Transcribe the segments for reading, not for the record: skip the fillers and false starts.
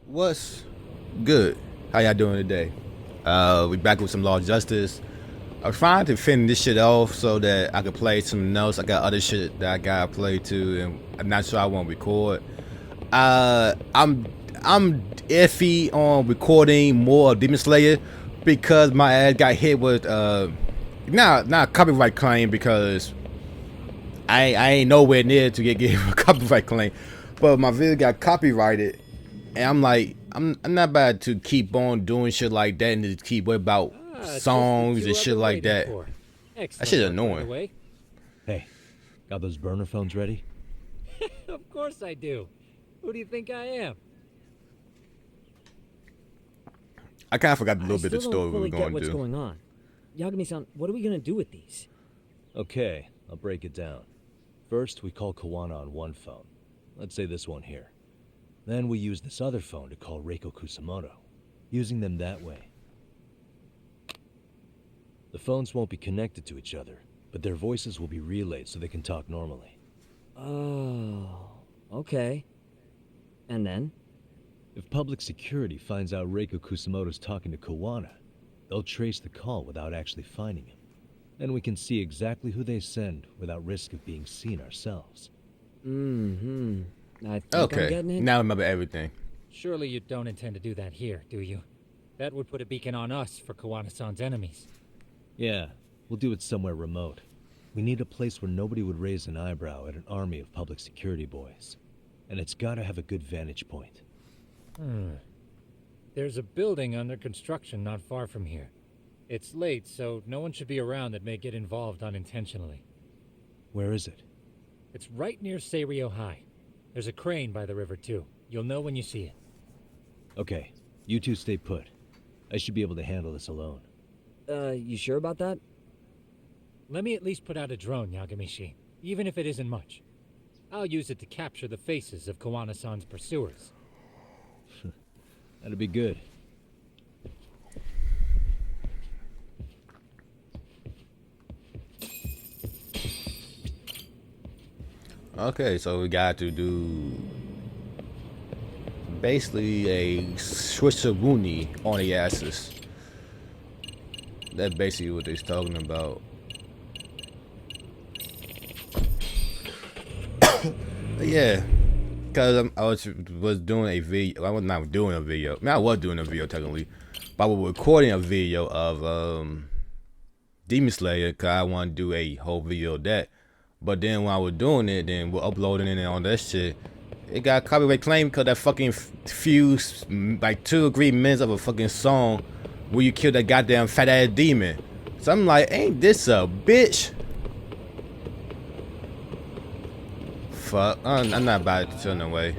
What's good? How y'all doing today? We back with some Law Justice. I'm trying to finish this shit off so that I can play some notes. I got other shit that I gotta play too, and I'm not sure I want to record. I'm iffy on recording more of Demon Slayer because my ass got hit with not a copyright claim because I ain't nowhere near to get a copyright claim, but my video got copyrighted. And I'm like, I'm not about to keep on doing shit like that and to keep worrying about songs and shit like that. That shit's annoying. Hey, got those burner phones ready? Of course I do. Who do you think I am? I kind of forgot a little bit of the still story don't we were fully get going to what's do. going on. Yagami-san, what are we gonna do with these? Okay, I'll break it down. First, we call Kawana on one phone. Let's say this one here. Then we use this other phone to call Reiko Kusamoto, using them that way. The phones won't be connected to each other, but their voices will be relayed so they can talk normally. Oh, okay. And then? If public security finds out Reiko Kusamoto's talking to Kawana, they'll trace the call without actually finding him. Then we can see exactly who they send without risk of being seen ourselves. Mm-hmm. I think I'm getting Okay, it. now I remember everything. Surely you don't intend to do that here, do you? That would put a beacon on us for Kawana-san's enemies. Yeah, we'll do it somewhere remote. We need a place where nobody would raise an eyebrow at an army of public security boys. And it's gotta have a good vantage point. There's a building under construction not far from here. It's late, so no one should be around that may get involved unintentionally. Where is it? It's right near Seiryo High. There's a crane by the river, too. You'll know when you see it. Okay, you two stay put. I should be able to handle this alone. You sure about that? Let me at least put out a drone, Yagami-shi, even if it isn't much. I'll use it to capture the faces of Kawana-san's pursuers. That'd be good. Okay, so we got to do basically a switcheroonie on the asses. That's basically what they're talking about. But yeah, because I was doing a video. I was not doing a video. I mean, I was doing a video technically, but I was recording a video of Demon Slayer because I want to do a whole video of that. But then when I was doing it, then we're uploading it and all that shit, it got copyright claim because that fucking few, like 2 or 3 minutes of a fucking song where you kill that goddamn fat ass demon. So I'm like, ain't this a bitch? Fuck, I'm not about to turn away.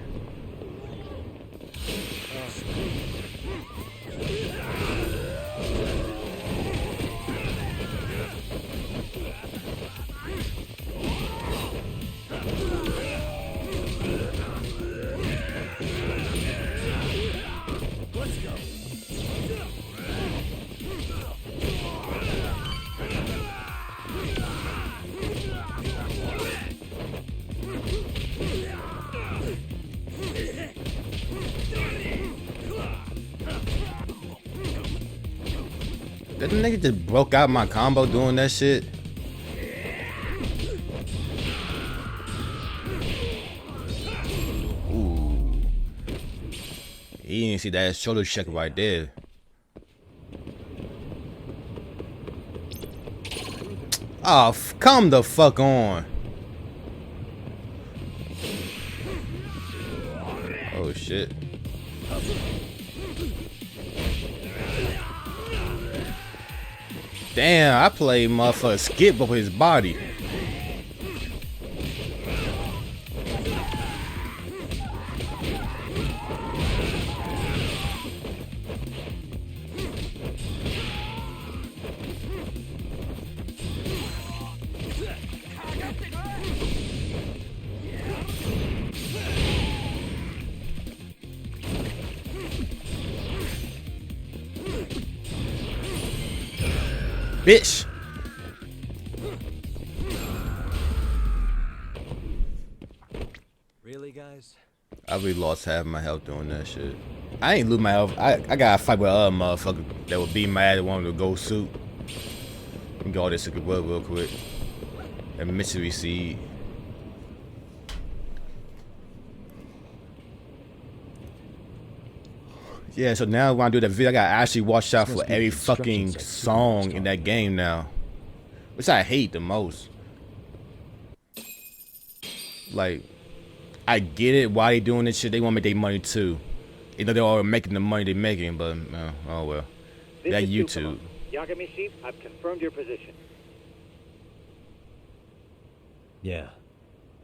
That nigga just broke out my combo doing that shit. Ooh. He didn't see that shoulder check right there. Oh, come the fuck on. Oh shit. Damn, I played motherfucker skip over his body. Bitch. Really, guys? I really lost half my health doing that shit. I ain't lose my health. I gotta fight with other motherfucker that would be mad at one with a gold suit. Let me go all this secret world real quick. A mystery seed. Yeah, so now when I do the video, I gotta actually watch out for every fucking song in that game now. Which I hate the most. Like, I get it why they doing this shit. They wanna make their money too. Even though they're all making the money they're making, but oh well. That YouTube. Yagami-shi, I've confirmed your position. Yeah.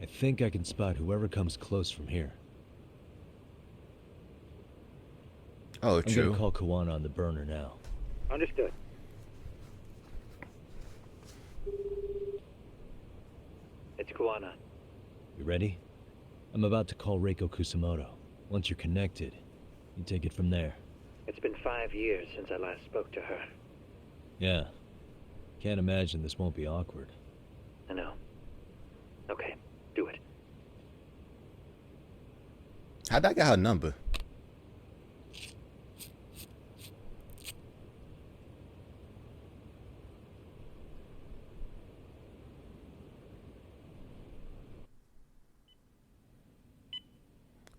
I think I can spot whoever comes close from here. Oh, I'm true. gonna call Kawana on the burner now. Understood. It's Kawana. You ready? I'm about to call Reiko Kusamoto. Once you're connected, you take it from there. It's been 5 years since I last spoke to her. Yeah. Can't imagine this won't be awkward. I know. Okay, do it. How'd I get her number?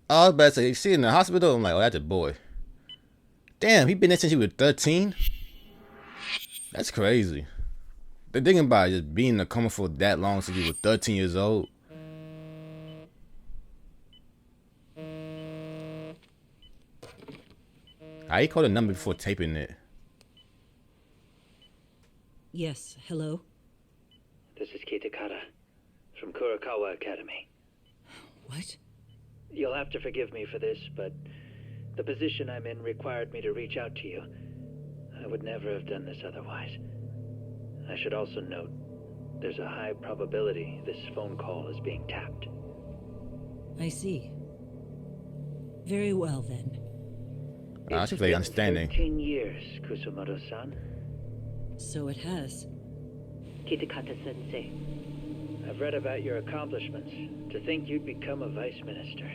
Oh, I was about to say, is she in the hospital? I'm like, oh, that's a boy. Damn, he been there since he was 13? That's crazy. The thing about just being in a coma for that long since he was 13 years old. I called the number before taping it. Yes, hello? This is Kitakata from Kurakawa Academy. What? You'll have to forgive me for this, but the position I'm in required me to reach out to you. I would never have done this otherwise. I should also note, there's a high probability this phone call is being tapped. I see. Very well, then. That's very understanding. 13 years, Kusumoto-san. So it has. Kitakata-sensei. I've read about your accomplishments. To think you'd become a vice minister.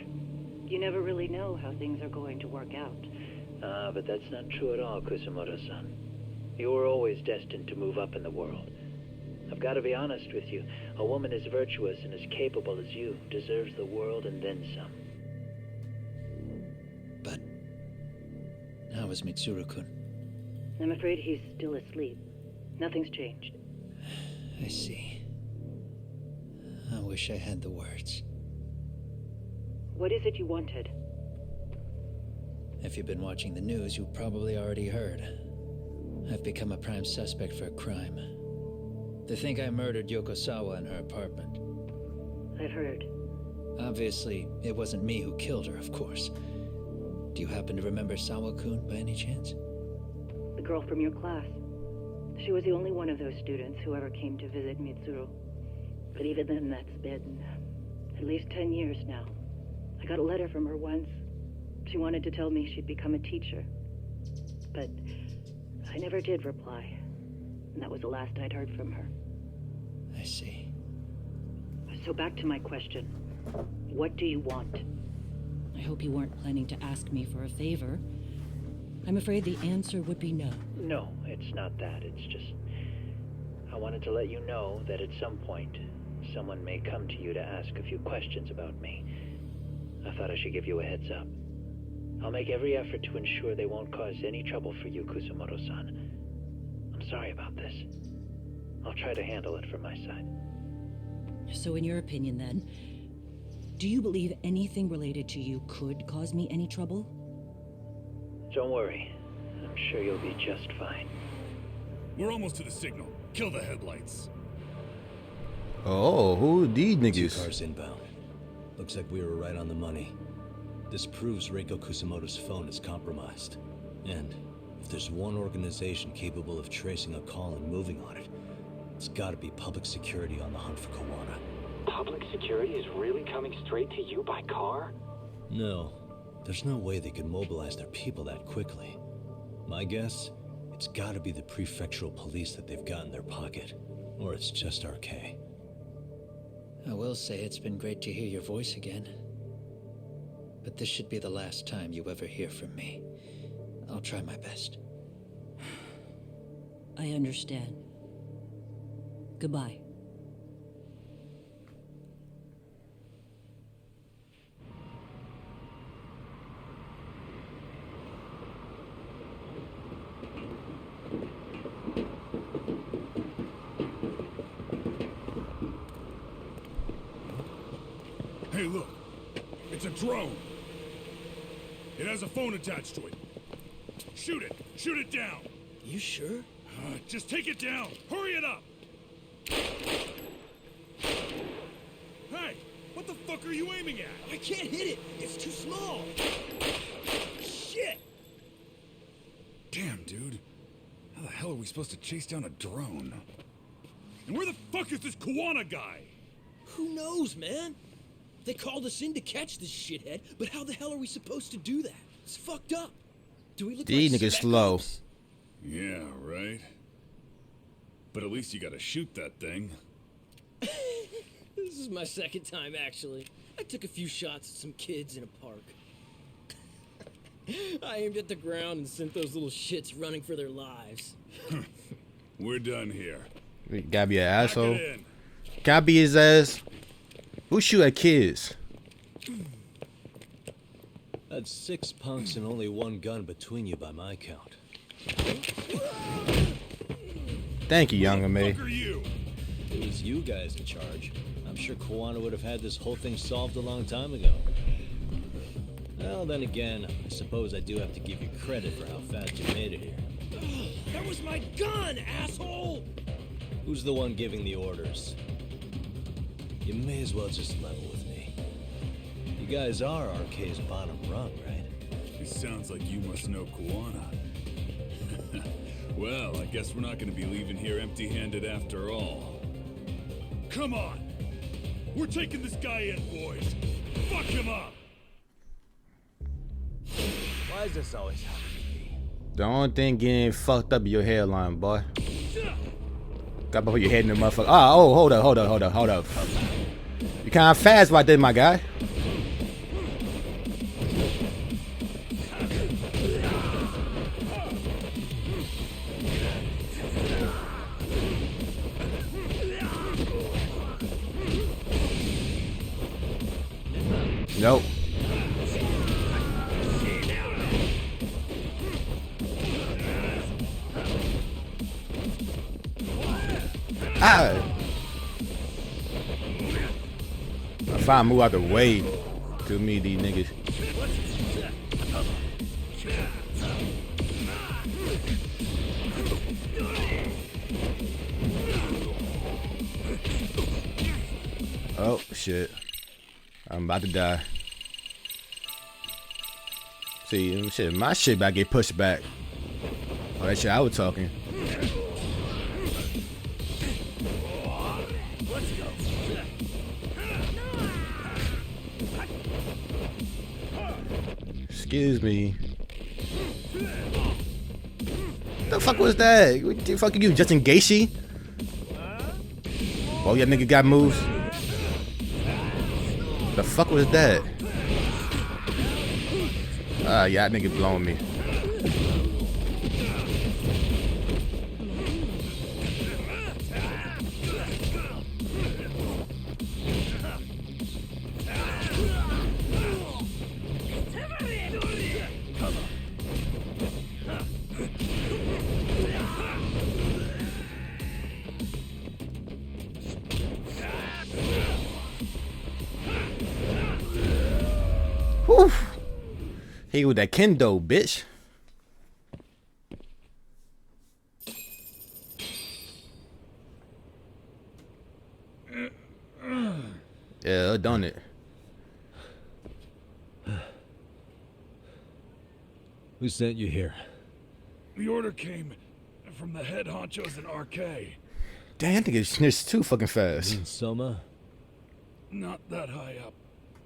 You never really know how things are going to work out. But that's not true at all, Kusumoto-san. You were always destined to move up in the world. I've got to be honest with you. A woman as virtuous and as capable as you deserves the world and then some. But how is Mitsuru-kun? I'm afraid he's still asleep. Nothing's changed. I see. I wish I had the words. What is it you wanted? If you've been watching the news, you probably already heard. I've become a prime suspect for a crime. They think I murdered Yokosawa in her apartment. I've heard. Obviously, it wasn't me who killed her, of course. Do you happen to remember Sawa-kun by any chance? The girl from your class. She was the only one of those students who ever came to visit Mitsuru. But even then, that's been at least 10 years now. I got a letter from her once. She wanted to tell me she'd become a teacher. But I never did reply. And that was the last I'd heard from her. I see. So back to my question. What do you want? I hope you weren't planning to ask me for a favor. I'm afraid the answer would be no. No, it's not that. It's just... I wanted to let you know that at some point, someone may come to you to ask a few questions about me. I thought I should give you a heads up. I'll make every effort to ensure they won't cause any trouble for you, Kusumoto-san. I'm sorry about this. I'll try to handle it from my side. So in your opinion, then, do you believe anything related to you could cause me any trouble? Don't worry. I'm sure you'll be just fine. We're almost to the signal. Kill the headlights. Oh, who are these 2 niggas? cars inbound. Looks like we were right on the money. This proves Reiko Kusamoto's phone is compromised. And if there's one organization capable of tracing a call and moving on it, it's gotta be public security on the hunt for Kawana. Public security is really coming straight to you by car? No, there's no way they could mobilize their people that quickly. My guess, it's gotta be the prefectural police that they've got in their pocket. Or it's just RK. I will say it's been great to hear your voice again. but this should be the last time you ever hear from me. I'll try my best. I understand. Goodbye. Hey, look. It's a drone. It has a phone attached to it. Shoot it. Shoot it down. You sure? Just take it down. Hurry it up. Hey, what the fuck are you aiming at? I can't hit it. It's too small. Shit. Damn, dude. How the hell are we supposed to chase down a drone? And where the fuck is this Kuwana guy? Who knows, man? They called us in to catch this shithead, but how the hell are we supposed to do that? It's fucked up. Do we look These like niggas spec slow. ops? Yeah, right. But at least you gotta shoot that thing. This is my second time, actually. I took a few shots at some kids in a park. I aimed at the ground and sent those little shits running for their lives. We're done here. You gotta be an Pack asshole. it in. Can I be his ass? Who shoot at kids? That's 6 punks and only 1 gun between you by my count. Thank you, younger me. Fuck are you? If it was you guys in charge, I'm sure Kuwana would have had this whole thing solved a long time ago. Well, then again, I suppose I do have to give you credit for how fast you made it here. That was my gun, asshole! Who's the one giving the orders? You may as well just level with me. You guys are RK's bottom rung, right? It sounds like you must know Kuwana. Well, I guess we're not gonna be leaving here empty-handed after all. Come on! We're taking this guy in, boys! Fuck him up! Why is this always happening to me? The only thing getting fucked up is your hairline, boy. Got to put your head in the motherfucker. Oh, hold up. You kind of fast right there, my guy. Nope. Ah. If I move out the way to me, these niggas. Oh shit. I'm about to die. See, shit, my shit about to get pushed back. Oh, that shit I was talking. Excuse me. The fuck was that? What the fuck are you, Justin Gaethje? Oh, yeah, nigga got moves. The fuck was that? Yeah, that nigga blowing me. Whew. He with that kendo, bitch. Yeah, I done it. Who sent you here? The order came from the head honchos in RK. Damn, I think it snitched too fucking fast. Soma? Not that high up.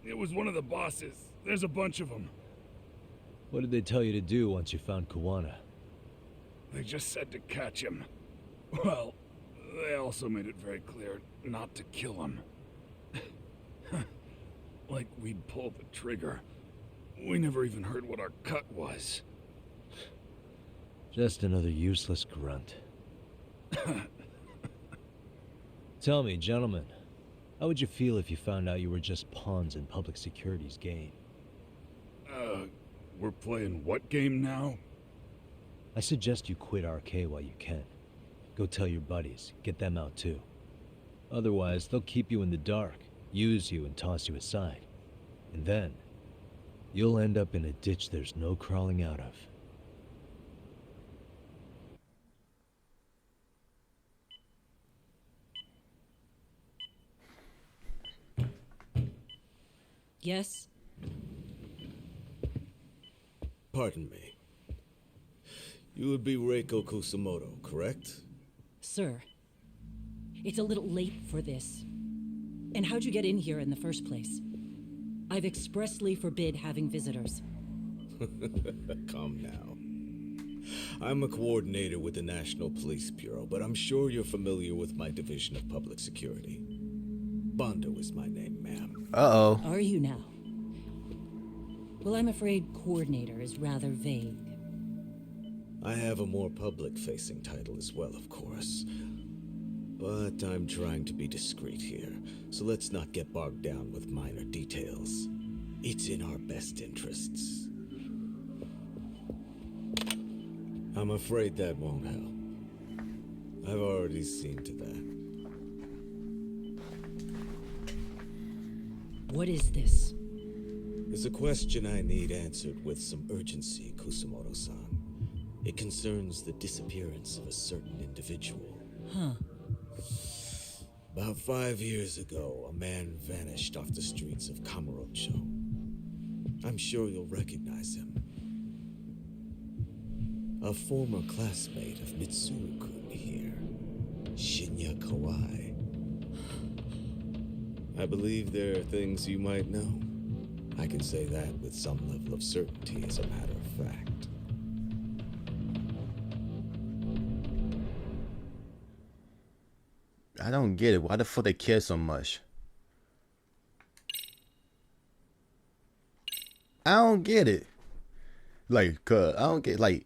It was one of the bosses. There's a bunch of them. What did they tell you to do once you found Kuwana? They just said to catch him. Well, they also made it very clear not to kill him. Like we'd pull the trigger We never even heard what our cut was. Just another useless grunt. Tell me, gentlemen, how would you feel if you found out you were just pawns in public security's game? We're playing what game now? I suggest you quit RK while you can. Go tell your buddies, get them out too. Otherwise, they'll keep you in the dark, use you and toss you aside. And then, you'll end up in a ditch there's no crawling out of. Yes? Pardon me. You would be Reiko Kusumoto, correct? Sir, it's a little late for this. And how'd you get in here in the first place? I've expressly forbid having visitors. Calm now. I'm a coordinator with the National Police Bureau, but I'm sure you're familiar with my Division of Public Security. Bondo is my name, ma'am. Uh-oh. Are you now? Well, I'm afraid coordinator is rather vague. I have a more public-facing title as well, of course. But I'm trying to be discreet here, so let's not get bogged down with minor details. It's in our best interests. I'm afraid that won't help. I've already seen to that. What is this? It's a question I need answered with some urgency, Kusumoto-san. It concerns the disappearance of a certain individual. Huh. About 5 years ago, a man vanished off the streets of Kamurocho. I'm sure you'll recognize him. A former classmate of Mitsuru-kun here, Shinya Kawai. I believe there are things you might know. I can say that with some level of certainty as a matter of fact. I don't get it. Why the fuck they care so much? I don't get it. Like, cause I don't get, like,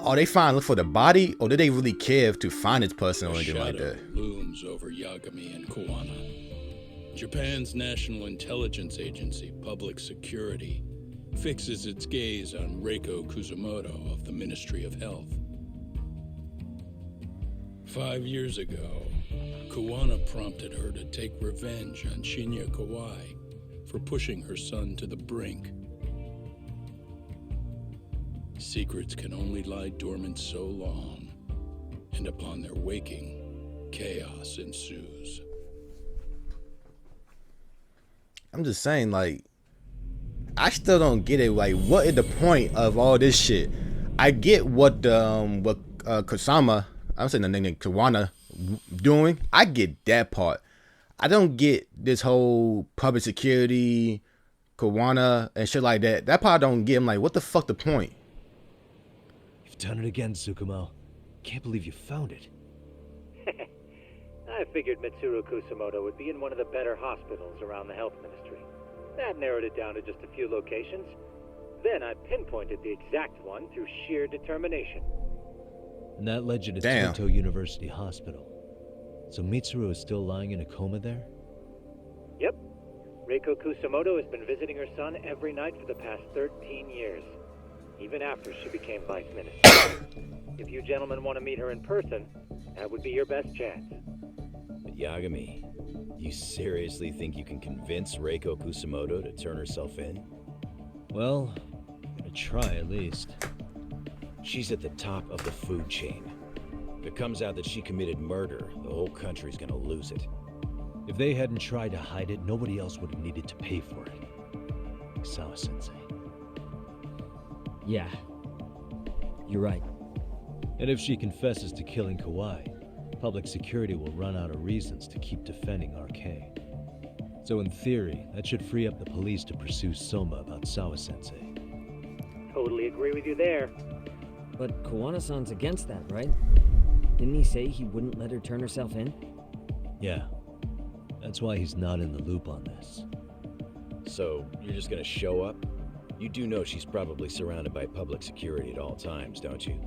are they fine look for the body, or do they really care to find this person or anything like that? Looms over Yagami and Kawana. Japan's National Intelligence Agency, Public Security, fixes its gaze on Reiko Kusumoto of the Ministry of Health. 5 years ago, Kawana prompted her to take revenge on Shinya Kawai for pushing her son to the brink. Secrets can only lie dormant so long, and upon their waking, chaos ensues. I'm just saying, like, I still don't get it. Like, what is the point of all this shit? I get what Kusama, I'm saying the name Kawana doing. I get that part. I don't get this whole public security, Kawana, and shit like that. That part I don't get. I'm like, what the fuck the point? You've done it again, Tsukumo. Can't believe you found it. I figured Mitsuru Kusumoto would be in one of the better hospitals around the health ministry. That narrowed it down to just a few locations. Then I pinpointed the exact one through sheer determination. And that led you to Tokyo University Hospital. So Mitsuru is still lying in a coma there? Yep. Reiko Kusumoto has been visiting her son every night for the past 13 years. Even after she became vice minister. If you gentlemen want to meet her in person, that would be your best chance. But Yagami, you seriously think you can convince Reiko Kusumoto to turn herself in? Well, I'm gonna try at least. She's at the top of the food chain. If it comes out that she committed murder, the whole country's gonna lose it. If they hadn't tried to hide it, nobody else would have needed to pay for it. Like Sawa-sensei. Yeah. You're right. And if she confesses to killing Kawai, public security will run out of reasons to keep defending RK. So in theory, that should free up the police to pursue Soma about Sawa-sensei. Totally agree with you there. But Kawana-san's against that, right? Didn't he say he wouldn't let her turn herself in? Yeah. That's why he's not in the loop on this. So, you're just gonna show up? You do know she's probably surrounded by public security at all times, don't you?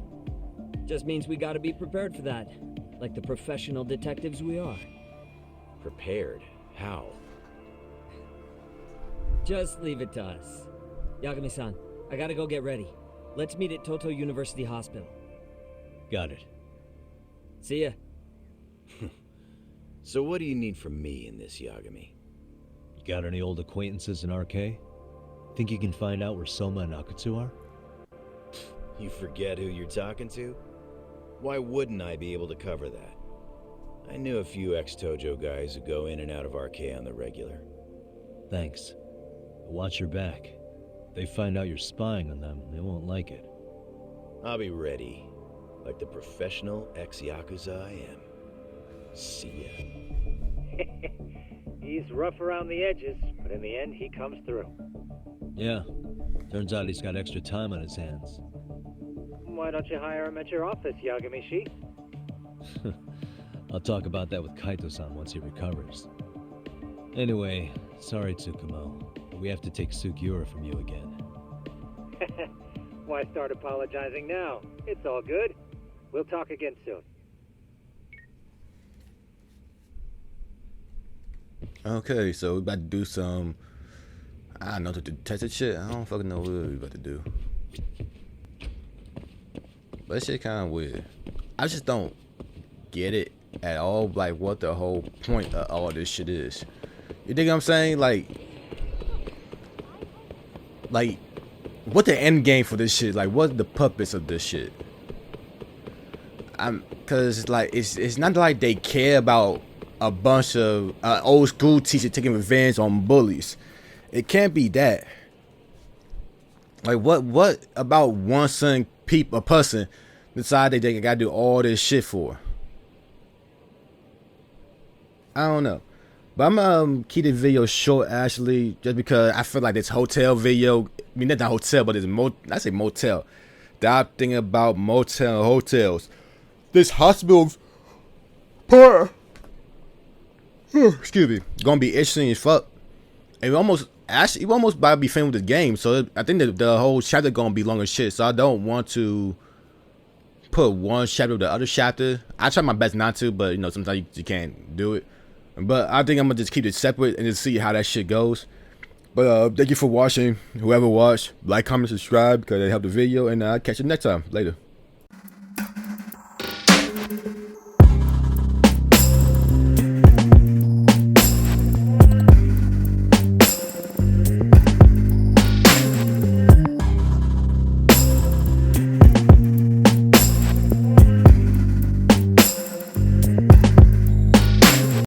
Just means we gotta be prepared for that. Like the professional detectives we are. Prepared? How? Just leave it to us. Yagami-san, I gotta go get ready. Let's meet at Toto University Hospital. Got it. See ya. So what do you need from me in this, Yagami? You got any old acquaintances in RK? Think you can find out where Soma and Akutsu are? You forget who you're talking to? Why wouldn't I be able to cover that? I knew a few ex-Tojo guys who go in and out of RK on the regular. Thanks. But watch your back. If they find out you're spying on them, they won't like it. I'll be ready, like the professional ex-Yakuza I am. See ya. He's rough around the edges, but in the end, he comes through. Yeah. Turns out he's got extra time on his hands. Why don't you hire him at your office, Yagami-shi? I'll talk about that with Kaito-san once he recovers. Anyway, sorry Tsukumo, but we have to take Sukiura from you again. Why start apologizing now? It's all good. We'll talk again soon. Okay, so we about to do some, I don't know, the detective shit. I don't fucking know what we about to do. But that shit kind of weird. I just don't get it at all, like what the whole point of all this shit is. You dig what I'm saying? Like what the end game for this shit? Like, what's the purpose of this shit? Cause like it's not like they care about a bunch of old school teachers taking revenge on bullies. It can't be that. Like what about one certain a person decide they gotta do all this shit for? I don't know. But I'm gonna keep the video short actually, just because I feel like this hotel video, I mean not hotel, but it's I say motel. That I'm thinking about motel and hotels. This hospital's part, excuse me, gonna be interesting as fuck. And we almost about to be finished with the game, so I think that the whole chapter gonna be long as shit. So I don't want to put one chapter with the other chapter. I try my best not to, but you know sometimes you can't do it. But I think I'm gonna just keep it separate and just see how that shit goes. But thank you for watching. Whoever watched, like, comment, subscribe because they help the video, and I'll catch you next time. Later.